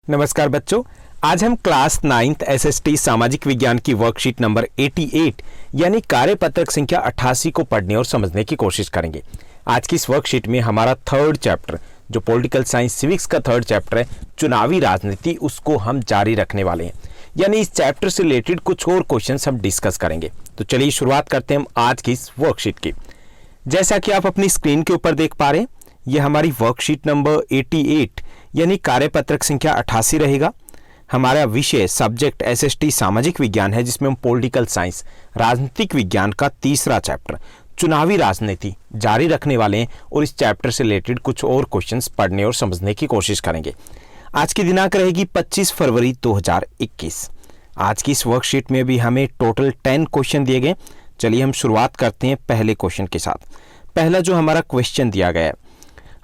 नमस्कार बच्चों, आज हम क्लास 9th एसएसटी सामाजिक विज्ञान की वर्कशीट नंबर 88 यानी कार्यपत्रक संख्या 88 को पढ़ने और समझने की कोशिश करेंगे। आज की इस वर्कशीट में हमारा थर्ड चैप्टर जो पॉलिटिकल साइंस सिविक्स का थर्ड चैप्टर है चुनावी राजनीति, उसको हम जारी रखने वाले हैं। यानी इस चैप्टर से रिलेटेड कुछ और क्वेश्चंस हम डिस्कस करेंगे। तो चलिए शुरुआत करते हैं हम आज की इस वर्कशीट की। जैसा कि आप अपनी स्क्रीन के ऊपर देख पा रहे हैं, ये हमारी वर्कशीट नंबर 88 यानी कार्यपत्रक संख्या 88 रहेगा। हमारा विषय सब्जेक्ट एसएसटी सामाजिक विज्ञान है, जिसमें हम पॉलिटिकल साइंस राजनीतिक विज्ञान का तीसरा चैप्टर चुनावी राजनीति जारी रखने वाले हैं और इस चैप्टर से रिलेटेड कुछ और क्वेश्चंस पढ़ने और समझने की कोशिश करेंगे। आज की दिनांक रहेगी 25 फरवरी 2021। आज की इस वर्कशीट में भी हमें टोटल 10 क्वेश्चन दिए गए। चलिए हम शुरुआत करते हैं पहले क्वेश्चन के साथ। पहला जो हमारा क्वेश्चन दिया गया है,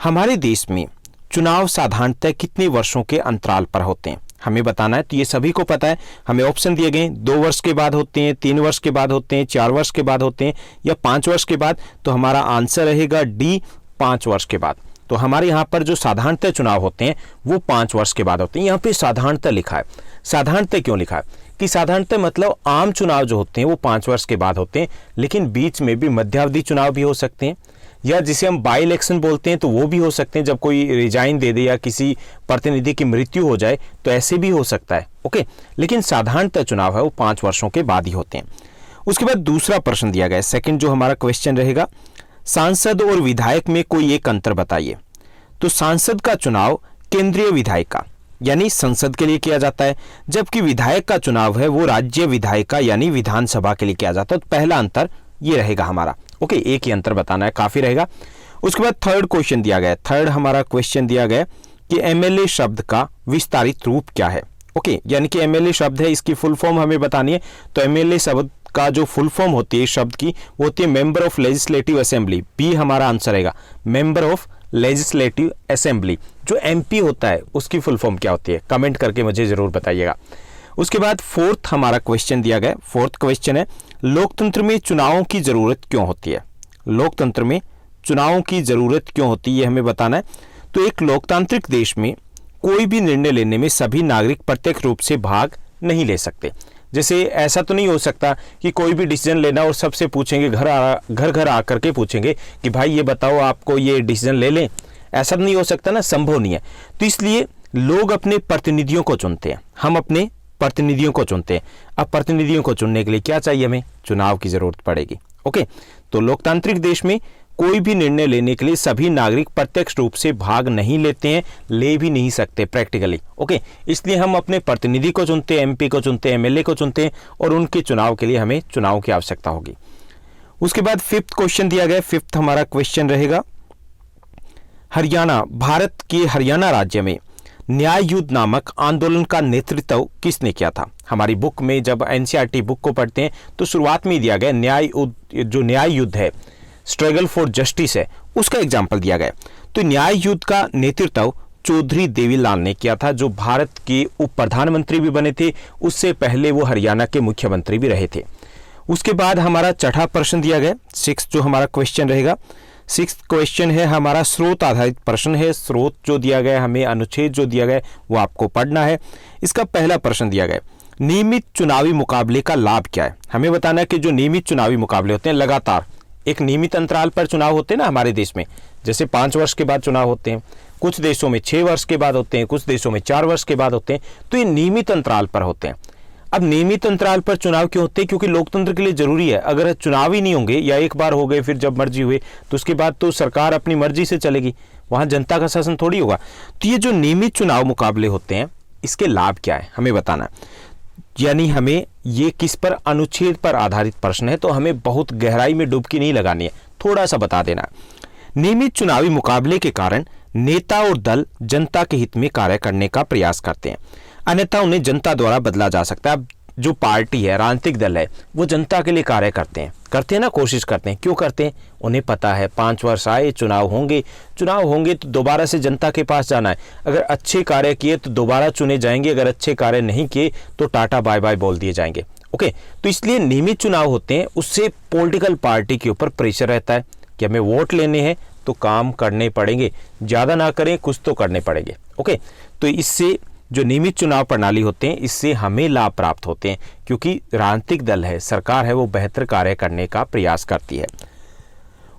हमारे देश में चुनाव साधारणतः कितने वर्षों के अंतराल पर होते हैं, हमें बताना है। तो ये सभी को पता है, हमें ऑप्शन दिए गए 2 वर्ष के बाद होते हैं, 3 वर्ष के बाद होते हैं, 4 वर्ष के बाद होते हैं या 5 वर्ष के बाद। तो हमारा आंसर रहेगा डी, 5 वर्ष के बाद। तो हमारे यहाँ पर जो साधारणतः चुनाव होते हैं वो 5 वर्ष के बाद होते हैं। यहाँ पे साधारणतः लिखा है। साधारणतः क्यों लिखा है कि साधारणतः मतलब आम चुनाव जो होते हैं वो 5 वर्ष के बाद होते हैं, लेकिन बीच में भी मध्यावधि चुनाव भी हो सकते हैं, या जिसे हम बाई इलेक्शन बोलते हैं तो वो भी हो सकते हैं। जब कोई रिजाइन दे दे या किसी प्रतिनिधि की मृत्यु हो जाए तो ऐसे भी हो सकता है। ओके, लेकिन साधारणतः चुनाव है वो 5 वर्षों के बाद ही होते हैं। उसके बाद दूसरा प्रश्न दिया गया है, सेकंड जो हमारा क्वेश्चन रहेगा, सांसद और विधायक में कोई एक अंतर बताइए। तो सांसद का चुनाव केंद्रीय विधायक का यानी संसद के लिए किया जाता है, जबकि विधायक का चुनाव है वो राज्य विधायक का यानी विधानसभा के लिए किया जाता है। तो पहला अंतर ये रहेगा हमारा। ओके, एक ही अंतर बताना है, काफी रहेगा। उसके बाद थर्ड क्वेश्चन दिया गया है। थर्ड हमारा क्वेश्चन दिया गया कि एमएलए शब्द का विस्तारित रूप क्या है। ओके, यानी कि एमएलए शब्द है, इसकी फुल फॉर्म हमें बतानी है। तो एमएलए शब्द का जो फुल फॉर्म होती है शब्द की, वो होती है member of legislative assembly. B हमारा आंसर रहेगा, मेंबर ऑफ लेजिस्लेटिव असेंबली। जो एमपी होता है उसकी फुल फॉर्म क्या होती है, कमेंट करके मुझे जरूर बताइएगा। उसके बाद फोर्थ हमारा क्वेश्चन दिया गया। फोर्थ क्वेश्चन है, लोकतंत्र में चुनावों की जरूरत क्यों होती है। लोकतंत्र में चुनावों की जरूरत क्यों होती है, हमें बताना है। तो एक लोकतांत्रिक देश में कोई भी निर्णय लेने में सभी नागरिक प्रत्यक्ष रूप से भाग नहीं ले सकते। जैसे ऐसा तो नहीं हो सकता कि कोई भी डिसीजन लेना और सबसे पूछेंगे, घर घर आकर के पूछेंगे कि भाई ये बताओ आपको ये डिसीजन ले लें। ऐसा नहीं हो सकता ना, संभव नहीं है। तो इसलिए लोग अपने प्रतिनिधियों को चुनते हैं, हम अपने प्रतिनिधियों को चुनते हैं। अब प्रतिनिधियों को चुनने के लिए क्या चाहिए, हमें चुनाव की जरूरत पड़ेगी। ओके, तो लोकतांत्रिक देश में कोई भी निर्णय लेने के लिए सभी नागरिक प्रत्यक्ष रूप से भाग नहीं लेते हैं, ले भी नहीं सकते प्रैक्टिकली। ओके, इसलिए हम अपने प्रतिनिधि को चुनते हैं, एमपी को चुनते हैं, एमएलए को चुनते हैं और उनके चुनाव के लिए हमें चुनाव की आवश्यकता होगी। उसके बाद फिफ्थ क्वेश्चन दिया गया। फिफ्थ हमारा क्वेश्चन रहेगा, हरियाणा, भारत के हरियाणा राज्य में न्याय युद्ध नामक आंदोलन का नेतृत्व किसने किया था। हमारी बुक में जब एनसीईआरटी बुक को पढ़ते हैं तो शुरुआत में ही दिया गया न्याय युद्ध है, स्ट्रगल फॉर जस्टिस है, उसका एग्जाम्पल दिया गया। तो न्याय युद्ध का नेतृत्व चौधरी देवीलाल ने किया था, जो भारत के उप प्रधानमंत्री भी बने थे। उससे पहले वो हरियाणा के मुख्यमंत्री भी रहे थे। उसके बाद हमारा छठा प्रश्न दिया गया, 6 जो हमारा क्वेश्चन रहेगा। 6th क्वेश्चन है हमारा स्रोत आधारित प्रश्न है। स्रोत जो दिया गया, हमें अनुच्छेद जो दिया गया वो आपको पढ़ना है। इसका पहला प्रश्न दिया गया, नियमित चुनावी मुकाबले का लाभ क्या है। हमें बताना है कि जो नियमित चुनावी मुकाबले होते हैं, लगातार एक नियमित अंतराल पर चुनाव होते हैं ना हमारे देश में, जैसे 5 वर्ष के बाद चुनाव होते हैं, कुछ देशों में 6 वर्ष के बाद होते हैं, कुछ देशों में 4 वर्ष के बाद होते हैं। तो ये नियमित अंतराल पर होते हैं। अब नियमित अंतराल पर चुनाव क्यों होते हैं, क्योंकि लोकतंत्र के लिए जरूरी है। अगर चुनाव ही नहीं होंगे या एक बार हो गए फिर जब मर्जी हुए तो उसके बाद तो सरकार अपनी मर्जी से चलेगी, वहां जनता का शासन थोड़ी होगा। तो ये जो नियमित चुनाव मुकाबले होते हैं, इसके लाभ क्या है हमें बताना है। यानी हमें ये किस पर, अनुच्छेद पर आधारित प्रश्न है, तो हमें बहुत गहराई में डुबकी नहीं लगानी है, थोड़ा सा बता देना है। नियमित चुनावी मुकाबले के कारण नेता और दल जनता के हित में कार्य करने का प्रयास करते हैं, अन्यथा उन्हें जनता द्वारा बदला जा सकता है। अब जो पार्टी है, राजनीतिक दल है, वो जनता के लिए कार्य करते हैं ना, कोशिश करते हैं। क्यों करते हैं, उन्हें पता है 5 वर्ष आए, चुनाव होंगे तो दोबारा से जनता के पास जाना है। अगर अच्छे कार्य किए तो दोबारा चुने जाएंगे, अगर अच्छे कार्य नहीं किए तो टाटा बाय बाय बोल दिए जाएंगे। ओके, तो इसलिए नियमित चुनाव होते हैं, उससे पॉलिटिकल पार्टी के ऊपर प्रेशर रहता है कि हमें वोट लेने हैं तो काम करने पड़ेंगे, ज्यादा ना करें कुछ तो करने पड़ेंगे। ओके, तो इससे जो नियमित चुनाव प्रणाली होते हैं इससे हमें लाभ प्राप्त होते हैं, क्योंकि राजनीतिक दल है, सरकार है, वो बेहतर कार्य करने का प्रयास करती है।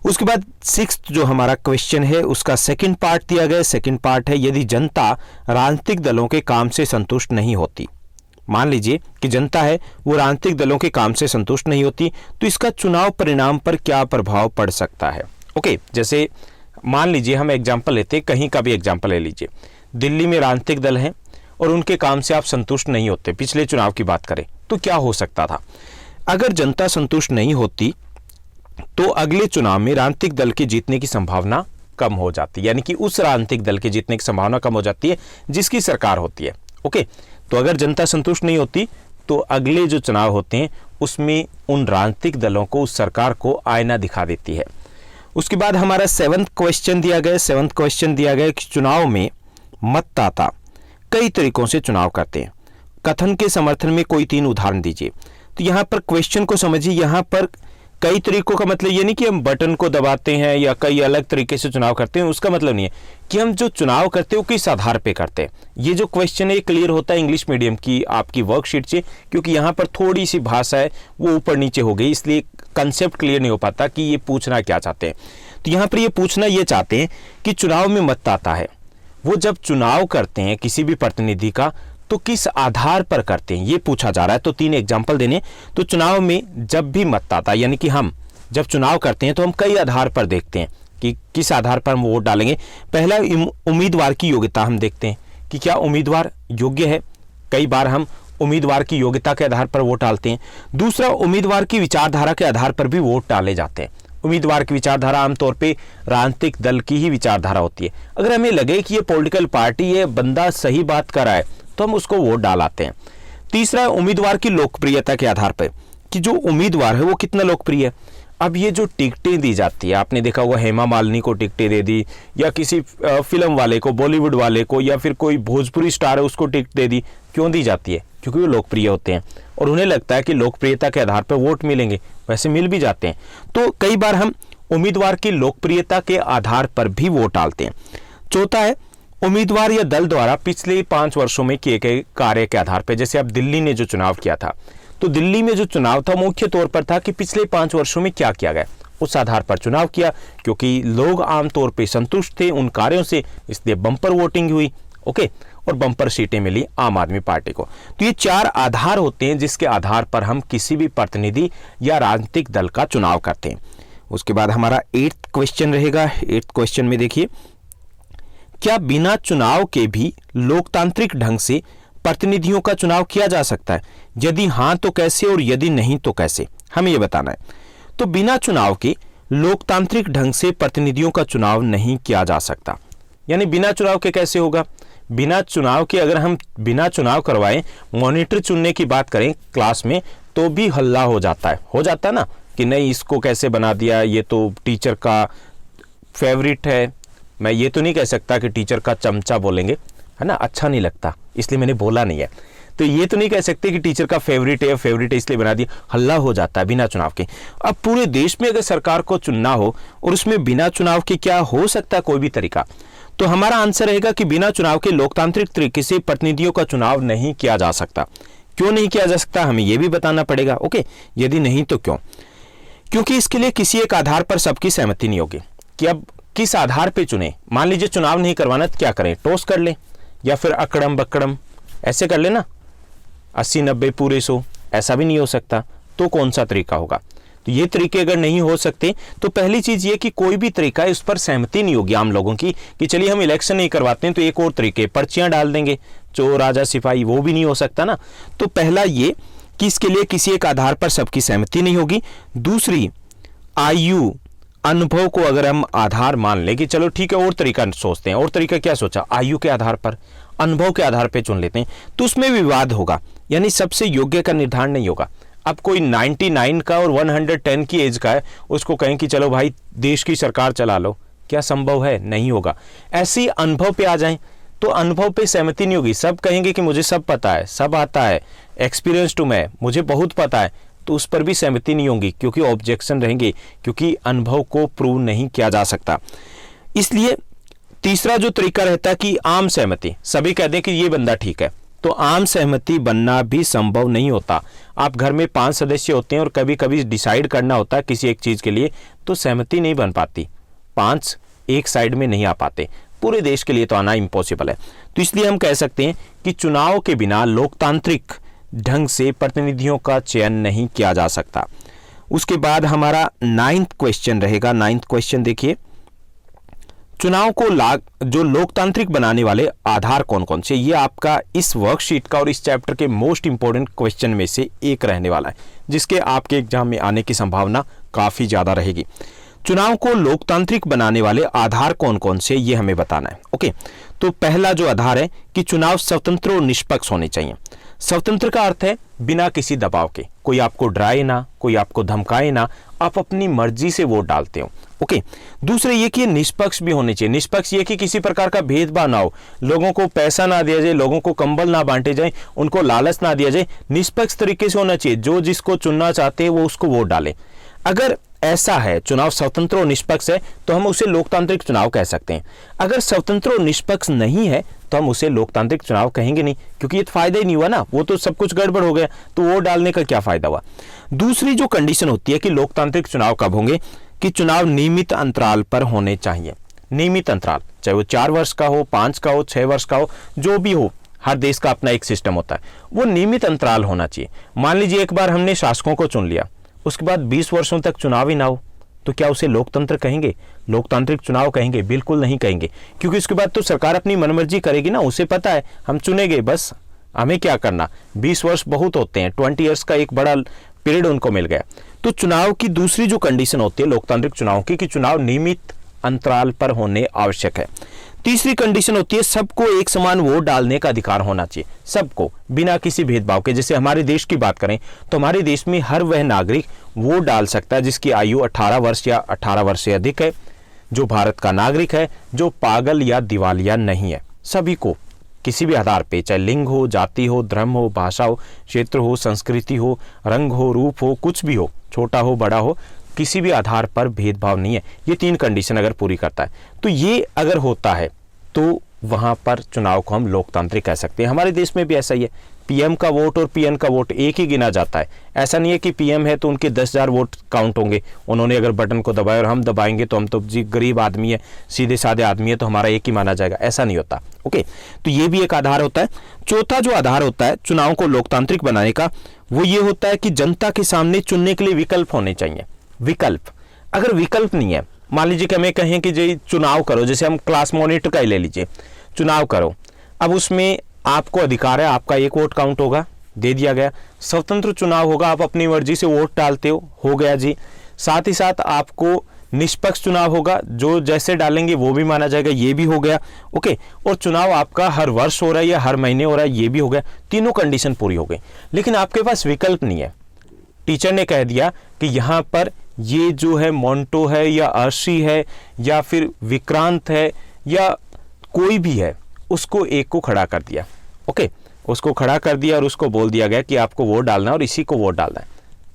उसके बाद 6th जो हमारा क्वेश्चन है उसका सेकंड पार्ट दिया गया। सेकंड पार्ट है, यदि जनता राजनीतिक दलों के काम से संतुष्ट नहीं होती, मान लीजिए कि जनता है वो राजनीतिक दलों के काम से संतुष्ट नहीं होती, तो इसका चुनाव परिणाम पर क्या प्रभाव पड़ सकता है। ओके, जैसे मान लीजिए हम एग्जाम्पल लेते हैं, कहीं का भी एग्जाम्पल ले लीजिए। दिल्ली में राजनीतिक दल हैं और उनके काम से आप संतुष्ट नहीं होते, पिछले चुनाव की बात करें तो क्या हो सकता था। अगर जनता संतुष्ट नहीं होती तो अगले चुनाव में राजनीतिक दल के जीतने की संभावना कम हो जाती है, यानी कि उस राजनीतिक दल के जीतने की संभावना कम हो जाती है जिसकी सरकार होती है। ओके, तो अगर जनता संतुष्ट नहीं होती तो अगले जो चुनाव होते हैं उसमें उन राजनीतिक दलों को, उस सरकार को आईना दिखा देती है। उसके बाद हमारा 7th क्वेश्चन दिया गया। 7th क्वेश्चन दिया गया कि चुनाव में मतदाता कई तरीकों से चुनाव करते हैं, कथन के समर्थन में कोई 3 उदाहरण दीजिए। तो यहाँ पर क्वेश्चन को समझिए, यहाँ पर कई तरीकों का मतलब ये नहीं कि हम बटन को दबाते हैं या कई अलग तरीके से चुनाव करते हैं, उसका मतलब नहीं है कि हम जो चुनाव करते हैं वो किस आधार पे करते हैं। ये जो क्वेश्चन है ये क्लियर होता है इंग्लिश मीडियम की आपकी वर्कशीट से, क्योंकि यहाँ पर थोड़ी सी भाषा है वो ऊपर नीचे हो गई, इसलिए कंसेप्ट क्लियर नहीं हो पाता कि ये पूछना क्या चाहते हैं। तो यहाँ पर ये पूछना ये चाहते हैं कि चुनाव में मतदाता है वो जब चुनाव करते हैं किसी भी प्रतिनिधि का तो किस आधार पर करते हैं, ये पूछा जा रहा है। तो 3 एग्जाम्पल देने। तो चुनाव में जब भी मतदाता, यानी कि हम जब चुनाव करते हैं तो हम कई आधार पर देखते हैं कि किस आधार पर हम वोट डालेंगे। पहला उम्मीदवार की योग्यता हम देखते हैं कि क्या उम्मीदवार योग्य है, कई बार हम उम्मीदवार की योग्यता के आधार पर वोट डालते हैं। दूसरा, उम्मीदवार की विचारधारा के आधार पर भी वोट डाले जाते हैं। उम्मीदवार की विचारधारा आमतौर पे राजनीतिक दल की ही विचारधारा होती है। अगर हमें लगे कि ये पॉलिटिकल पार्टी, ये बंदा सही बात कर रहा है तो हम उसको वोट डालाते हैं। तीसरा, उम्मीदवार की लोकप्रियता के आधार पर कि जो उम्मीदवार है वो कितना लोकप्रिय है। अब ये जो टिकटें दी जाती है, आपने देखा हुआ हेमा मालिनी को टिकटें दे दी, या किसी फिल्म वाले को, बॉलीवुड वाले को, या फिर कोई भोजपुरी स्टार है उसको टिकट दे दी। क्यों दी जाती है? क्योंकि वो लोकप्रिय होते हैं और उन्हें लगता है कि लोकप्रियता के आधार पर वोट मिलेंगे, वैसे मिल भी जाते हैं। तो कई बार हम उम्मीदवार की लोकप्रियता के आधार पर भी वोट डालते हैं। चौथा है, उम्मीदवार या दल द्वारा पिछले 5 वर्षों में किए गए कार्य के आधार पर। जैसे अब दिल्ली ने जो चुनाव किया था, तो दिल्ली में जो चुनाव था मुख्य तौर पर था कि पिछले 5 वर्षों में क्या किया गया, उस आधार पर चुनाव किया, क्योंकि लोग आमतौर पर संतुष्ट थे उन कार्यों से, इसलिए बम्पर वोटिंग हुई। ओके, और बम्पर सीटें मिली आम आदमी पार्टी को। तो ये 4 आधार होते हैं जिसके आधार पर हम किसी भी प्रतिनिधि या राजनीतिक दल का चुनाव करते हैं। उसके बाद हमारा 8th क्वेश्चन रहेगा। 8th क्वेश्चन में देखिए, क्या बिना चुनाव के भी लोकतांत्रिक ढंग से प्रतिनिधियों का चुनाव किया जा सकता है? यदि हाँ तो कैसे, और यदि नहीं तो कैसे, हमें यह बताना है। तो बिना चुनाव के लोकतांत्रिक ढंग से प्रतिनिधियों का चुनाव नहीं किया जा सकता। यानी बिना चुनाव के कैसे होगा? बिना चुनाव के, अगर हम बिना चुनाव करवाएं, मॉनिटर चुनने की बात करें क्लास में, तो भी हल्ला हो जाता है ना, कि नहीं इसको कैसे बना दिया, ये तो टीचर का फेवरेट है। मैं ये तो नहीं कह सकता कि टीचर का चमचा बोलेंगे, है ना, अच्छा नहीं लगता इसलिए मैंने बोला नहीं है। तो ये तो नहीं कह सकते कि टीचर का फेवरेट है इसलिए बना दिया, हल्ला हो जाता है बिना चुनाव के। अब पूरे देश में अगर सरकार को चुनना हो और उसमें बिना चुनाव के क्या हो सकता है कोई भी तरीका, तो हमारा आंसर रहेगा कि बिना चुनाव के लोकतांत्रिक तरीके से प्रतिनिधियों का चुनाव नहीं किया जा सकता। क्यों नहीं किया जा सकता, हमें यह भी बताना पड़ेगा। ओके, यदि नहीं तो क्यों? क्योंकि इसके लिए किसी एक आधार पर सबकी सहमति नहीं होगी कि अब किस आधार पे चुने। मान लीजिए चुनाव नहीं करवाना तो क्या करें, टॉस कर ले, या फिर अकड़म बकड़म ऐसे कर लेना, 80 90 पूरे 100, ऐसा भी नहीं हो सकता। तो कौन सा तरीका होगा? तो ये तरीके अगर नहीं हो सकते तो पहली चीज ये कि कोई भी तरीका है उस पर सहमति नहीं होगी आम लोगों की, कि चलिए हम इलेक्शन नहीं करवाते हैं तो एक और तरीके, पर्चियां डाल देंगे, चोर राजा सिपाही, वो भी नहीं हो सकता ना। तो पहला ये कि इसके लिए किसी एक आधार पर सबकी सहमति नहीं होगी। दूसरी, आयु अनुभव को अगर हम आधार मान ले कि चलो ठीक है और तरीका सोचते हैं, और तरीका क्या सोचा, आयु के आधार पर, अनुभव के आधार पर चुन लेते हैं, तो उसमें विवाद होगा, यानी सबसे योग्य का निर्धारण नहीं होगा। अब कोई 99 का और 110 की एज का है, उसको कहें कि चलो भाई देश की सरकार चला लो, क्या संभव है? नहीं होगा। ऐसी अनुभव पे आ जाएं तो अनुभव पे सहमति नहीं होगी। सब कहेंगे कि मुझे सब पता है, सब आता है, एक्सपीरियंस टू मैं, मुझे बहुत पता है, तो उस पर भी सहमति नहीं होगी, क्योंकि ऑब्जेक्शन रहेंगे, क्योंकि अनुभव को प्रूव नहीं किया जा सकता। इसलिए तीसरा जो तरीका रहता है कि आम सहमति, सभी कह दें कि ये बंदा ठीक है, तो आम सहमति बनना भी संभव नहीं होता। आप घर में 5 सदस्य होते हैं और कभी कभी डिसाइड करना होता है किसी एक चीज के लिए, तो सहमति नहीं बन पाती, 5 एक साइड में नहीं आ पाते, पूरे देश के लिए तो आना इम्पॉसिबल है। तो इसलिए हम कह सकते हैं कि चुनाव के बिना लोकतांत्रिक ढंग से प्रतिनिधियों का चयन नहीं किया जा सकता। उसके बाद हमारा 9th क्वेश्चन रहेगा। 9th क्वेश्चन देखिए, चुनाव को जो लोकतांत्रिक बनाने वाले आधार कौन कौन से, ये आपका इस वर्कशीट का और इस चैप्टर के मोस्ट इंपॉर्टेंट क्वेश्चन में से एक रहने वाला है, जिसके आपके एग्जाम में आने की संभावना काफी ज्यादा रहेगी। चुनाव को लोकतांत्रिक बनाने वाले आधार कौन कौन से, ये हमें बताना है। ओके, तो पहला जो आधार है कि चुनाव स्वतंत्र और निष्पक्ष होने चाहिए। स्वतंत्र का अर्थ है बिना किसी दबाव के, कोई आपको डराए ना, कोई आपको धमकाए ना, आप अपनी मर्जी से वोट डालते हो। ओके, दूसरे ये कि निष्पक्ष भी होने चाहिए। निष्पक्ष ये कि किसी प्रकार का भेदभाव ना हो, लोगों को पैसा ना दिया जाए, लोगों को कंबल ना बांटे जाए, उनको लालच ना दिया जाए, निष्पक्ष तरीके से होना चाहिए। जो जिसको चुनना चाहते हैं वो उसको वोट डाले। अगर ऐसा है, चुनाव स्वतंत्र और निष्पक्ष है, तो हम उसे लोकतांत्रिक चुनाव कह सकते हैं। अगर स्वतंत्र और निष्पक्ष नहीं है तो हम उसे लोकतांत्रिक चुनाव कहेंगे नहीं, क्योंकि ये तो फायदा ही नहीं हुआ ना, वो तो सब कुछ गड़बड़ हो गया, तो वोट डालने का क्या फायदा हुआ। दूसरी जो कंडीशन होती है कि लोकतांत्रिक चुनाव कब होंगे, कि चुनाव नियमित अंतराल पर होने चाहिए। नियमित अंतराल, चाहे वो 4 वर्ष का हो, 5 का हो, 6 वर्ष का हो, जो भी हो, हर देश का अपना एक सिस्टम होता है, वो नियमित अंतराल होना चाहिए। मान लीजिए एक बार हमने शासकों को चुन लिया, उसके बाद 20 वर्षों तक चुनाव ही ना हो, तो क्या उसे लोकतंत्र कहेंगे, लोकतांत्रिक चुनाव कहेंगे? बिल्कुल नहीं कहेंगे, क्योंकि उसके बाद तो सरकार अपनी मनमर्जी करेगी ना, उसे पता है हम चुनेंगे, बस हमें क्या करना। 20 वर्ष बहुत होते हैं, 20 ईयर्स का एक बड़ा पीरियड उनको मिल गया। तो चुनाव की दूसरी जो कंडीशन होती है लोकतांत्रिक चुनाव की, कि चुनाव नियमित अंतराल पर होने आवश्यक है। तीसरी कंडीशन होती है सबको एक समान वोट डालने का अधिकार होना चाहिए, सबको बिना किसी भेदभाव के। जैसे हमारे देश की बात करें तो हमारे देश में हर वह नागरिक वोट डाल सकता है जिसकी आयु 18 वर्ष या 18 वर्ष से अधिक है, जो भारत का नागरिक है, जो पागल या दिवालिया नहीं है। सभी को किसी भी आधार पे, चाहे लिंग हो, जाति हो, धर्म हो, भाषा हो, क्षेत्र हो, संस्कृति हो, रंग हो, रूप हो, कुछ भी हो, छोटा हो बड़ा हो, किसी भी आधार पर भेदभाव नहीं है। ये 3 कंडीशन अगर पूरी करता है तो ये अगर होता है तो वहां पर चुनाव को हम लोकतांत्रिक कह सकते हैं। हमारे देश में भी ऐसा ही है, पीएम का वोट और पीएन का वोट एक ही गिना जाता है। ऐसा नहीं है कि पीएम है तो उनके 10,000 वोट काउंट होंगे, उन्होंने अगर बटन को दबाया और हम दबाएंगे तो हम तो जी गरीब आदमी है, सीधे साधे आदमी है, तो हमारा एक ही माना जाएगा, ऐसा नहीं होता। ओके, तो ये भी एक आधार होता है। चौथा जो आधार होता है चुनाव को लोकतांत्रिक बनाने का, वो ये होता है कि जनता के सामने चुनने के लिए विकल्प होने चाहिए। विकल्प, अगर विकल्प नहीं है, मान लीजिए कि हमें कहें कि जी चुनाव करो, जैसे हम क्लास मॉनिटर का ही ले लीजिए, चुनाव करो, अब उसमें आपको अधिकार है, आपका एक वोट काउंट होगा, दे दिया गया। स्वतंत्र चुनाव होगा, आप अपनी मर्जी से वोट डालते हो गया जी। साथ ही साथ आपको निष्पक्ष चुनाव होगा, जो जैसे डालेंगे वो भी माना जाएगा, ये भी हो गया। ओके, और चुनाव आपका हर वर्ष हो रहा है या हर महीने हो रहा है, ये भी हो गया। तीनों कंडीशन पूरी हो गई, लेकिन आपके पास विकल्प नहीं है। टीचर ने कह दिया कि यहाँ पर ये जो है मोंटो है या अर्शी है या फिर विक्रांत है या कोई भी है, उसको एक को खड़ा कर दिया। ओके, उसको खड़ा कर दिया और उसको बोल दिया गया कि आपको वोट डालना है और इसी को वोट डालना है।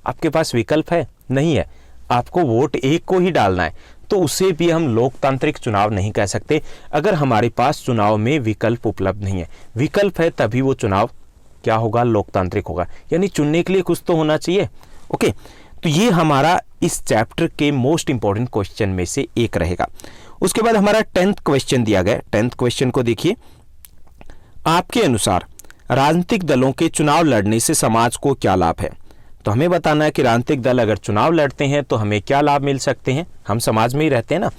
आपके पास विकल्प है? नहीं है, आपको वोट एक को ही डालना है, तो उसे भी हम लोकतांत्रिक चुनाव नहीं कह सकते अगर हमारे पास चुनाव में विकल्प उपलब्ध नहीं है। विकल्प है तभी वो चुनाव क्या होगा, लोकतांत्रिक होगा, यानी चुनने के लिए कुछ तो होना चाहिए। ओके, तो ये हमारा इस चैप्टर के मोस्ट इंपॉर्टेंट क्वेश्चन में से एक रहेगा। उसके बाद हमारा 10th क्वेश्चन दिया गया। 10th क्वेश्चन को देखिए, आपके अनुसार राजनीतिक दलों के चुनाव लड़ने से समाज को क्या लाभ है? तो हमें बताना है कि राजनीतिक दल अगर चुनाव लड़ते हैं तो हमें क्या लाभ मिल सकते हैं, हम समाज में ही रहते हैं ना।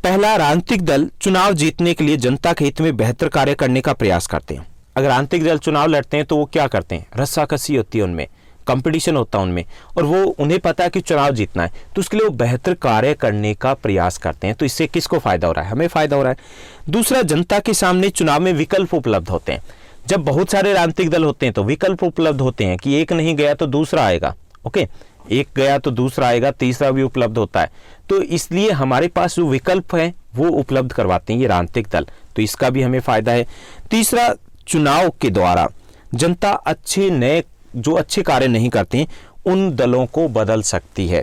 पहला, राजनीतिक दल चुनाव जीतने के लिए जनता के हित में बेहतर कार्य करने का प्रयास करते हैं। अगर राजनीतिक दल चुनाव लड़ते हैं तो वो क्या करते हैं, रस्साकसी होती है उनमें, कंपटीशन होता है उनमें, और वो उन्हें पता है कि चुनाव जीतना है, तो उसके लिए वो बेहतर कार्य करने का प्रयास करते हैं। तो इससे किसको फायदा हो रहा है? हमें फायदा हो रहा है। दूसरा, जनता के सामने चुनाव में विकल्प उपलब्ध होते हैं। जब बहुत सारे राजनीतिक दल होते हैं तो विकल्प उपलब्ध होते हैं कि एक नहीं गया तो दूसरा आएगा। ओके, एक गया तो दूसरा आएगा, तीसरा भी उपलब्ध होता है। तो इसलिए हमारे पास जो विकल्प है वो उपलब्ध करवाते हैं ये राजनीतिक दल, तो इसका भी हमें फायदा है। तीसरा, चुनाव के द्वारा जनता जो अच्छे कार्य नहीं करते हैं उन दलों को बदल सकती है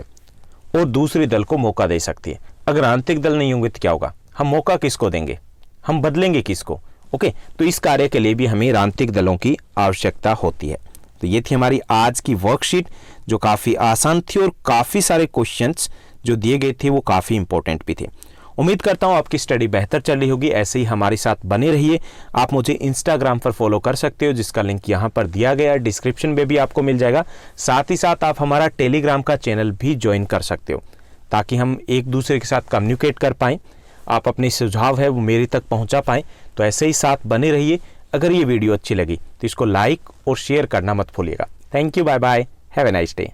और दूसरे दल को मौका दे सकती है। अगर राजनीतिक दल नहीं होंगे तो क्या होगा, हम मौका किसको देंगे, हम बदलेंगे किसको। ओके, तो इस कार्य के लिए भी हमें राजनीतिक दलों की आवश्यकता होती है। तो ये थी हमारी आज की वर्कशीट जो काफ़ी आसान थी और काफ़ी सारे क्वेश्चंस जो दिए गए थे वो काफ़ी इंपॉर्टेंट भी थे। उम्मीद करता हूँ आपकी स्टडी बेहतर चल रही होगी। ऐसे ही हमारे साथ बने रहिए। आप मुझे इंस्टाग्राम पर फॉलो कर सकते हो जिसका लिंक यहाँ पर दिया गया है, डिस्क्रिप्शन में भी आपको मिल जाएगा। साथ ही साथ आप हमारा टेलीग्राम का चैनल भी ज्वाइन कर सकते हो ताकि हम एक दूसरे के साथ कम्युनिकेट कर पाएँ, आप अपने सुझाव है वो मेरे तक पहुँचा पाएँ। तो ऐसे ही साथ बने रहिए। अगर ये वीडियो अच्छी लगी तो इसको लाइक और शेयर करना मत भूलिएगा। Thank you, bye bye, have a nice day.